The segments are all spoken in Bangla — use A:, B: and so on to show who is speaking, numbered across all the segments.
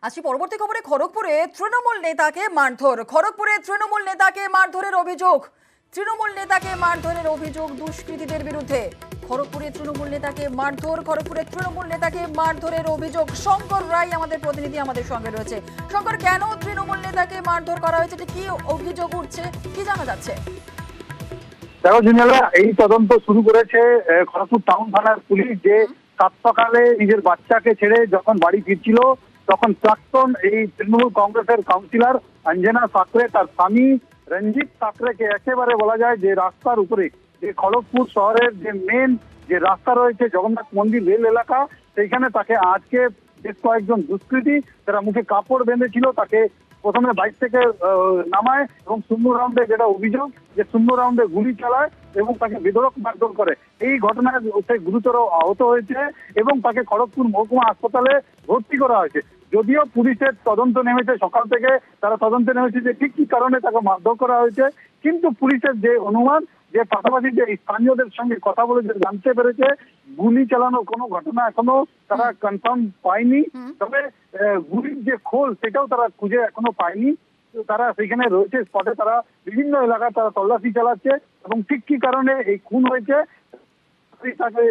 A: আসি পরবর্তী খবরে। খড়গপুরে তৃণমূল নেতাকে মারধর। খড়গপুরে তৃণমূল নেতাকে মারধরের অভিযোগ। তৃণমূল নেতাকে মারধরের অভিযোগ দুষ্কৃতীদের বিরুদ্ধে। খড়গপুরে তৃণমূল নেতাকে মারধর। খড়গপুরে তৃণমূল নেতাকে মারধরের অভিযোগ। শঙ্কর রায় আমাদের প্রতিনিধি আমাদের সঙ্গে রয়েছে। শঙ্কর, কেন তৃণমূল নেতাকে মারধর করা হয়েছে, কি অভিযোগ উঠছে, কি জানা যাচ্ছে?
B: দেখো ঝিমেলা, এই তদন্ত শুরু করেছে খড়গপুর টাউন থানার পুলিশ। যে সাত সকালে নিজের বাচ্চাকে ছেড়ে যখন বাড়ি ফিরছিল, তখন প্রাক্তন এই তৃণমূল কংগ্রেসের কাউন্সিলর অঞ্জনা সাকরে তার স্বামী রঞ্জিত সাকরেকে একেবারে বলা যায় যে রাস্তার উপরে, যে খড়গপুর শহরের যে মেন যে রাস্তা রয়েছে জগন্নাথ মন্দির রেল এলাকা, সেইখানে তাকে আজকে বেশ কয়েকজন দুষ্কৃতী যারা মুখে কাপড় বেঁধেছিল তাকে প্রথমে বাইক থেকে নামায় এবং শূন্য রাউন্ডে, যেটা অভিযোগ যে শূন্য রাউন্ডে গুলি চালায় এবং তাকে বেধড়ক মারধর করে। এই ঘটনায় সে গুরুতর আহত হয়েছে এবং তাকে খড়গপুর মহকুমা হাসপাতালে ভর্তি করা হয়েছে। যদিও পুলিশের তদন্ত নেমেছে, সকাল থেকে তারা তদন্তে নেমেছে যে ঠিক কি কারণে তাকে মারধর করা হয়েছে, কিন্তু পুলিশের যে অনুমান, যে পাশাপাশি যে স্থানীয়দের সঙ্গে কথা বলে যে জানতে পেরেছে গুলি চালানোর কোনো ঘটনা এখনো তারা কনফার্ম পায়নি। তবে গুলির যে খোল সেটাও তারা খুঁজে এখনো পায়নি। তারা সেখানে রয়েছে স্পটে, তারা বিভিন্ন এলাকায় তারা তল্লাশি চালাচ্ছে এবং ঠিক কি কারণে এই খুন হয়েছে, তাকে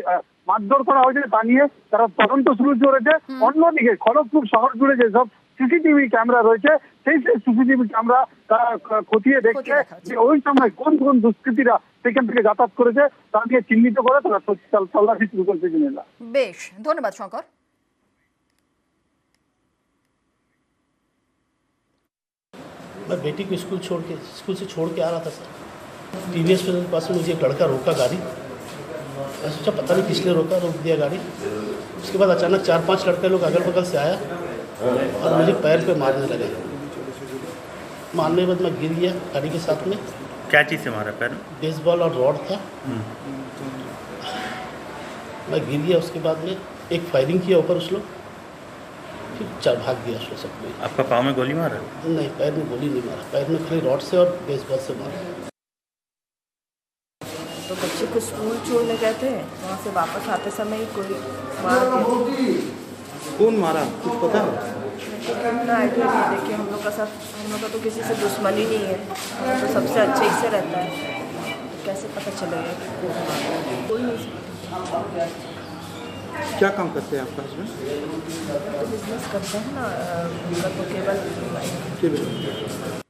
B: মারধর করা হয়েছে তা নিয়ে তারা তদন্ত শুরু করেছে। অন্যদিকে খড়গপুর শহর জুড়ে যেসব সিসিটিভি ক্যামেরা রয়েছে, সেই সিসিটিভি ক্যামেরা তারা খতিয়ে দেখছে যে ওই সময় কোন কোন দুষ্কৃতীরা সেখান থেকে যাতায়াত করেছে তা নিয়ে চিহ্নিত করে তারা তল্লাশি শুরু করতে জেনেলা।
A: বেশ, ধন্যবাদ শঙ্কর।
C: मैं बेटी को स्कूल से छोड़ के आ रहा था सर। टीवीएस के पास में मुझे एक लड़का रोका गाड़ी। मैं सोचा पता नहीं किसने रोक दिया गाड़ी। उसके बाद अचानक 4-5 लड़के लोग अगल बगल से आया और मुझे पैर पे मारने लगे। मारने के बाद मैं गिर गया गाड़ी के साथ में।
D: क्या चीज़ से मारा पैर?
C: बेसबॉल और रॉड था। मैं गिर गया, उसके बाद में एक फायरिंग किया ऊपर उस लोग, फिर चार भाग गया उसको सब कोई।
D: आपका पाँव में गोली मारा?
C: नहीं, पैर में गोली नहीं मारा, पैर में खाली रॉड से और बेसबॉल से मारा।
E: तो बच्चे को स्कूल छोड़ने गए थे, वहाँ से वापस आते समय ही कोई मार दिया।
F: कौन मारा कुछ पता है?
E: इतना आइडिया नहीं। देखिए हम लोग का तो किसी से दुश्मनी नहीं है, हम तो सबसे अच्छे ही से रहता है, तो कैसे पता चलेगा? कोई नहीं।
F: क्या काम करते हैं आपका हस्बैंड?
E: तो बिजनेस करते हैं ना, उनका तो केवल
F: केवल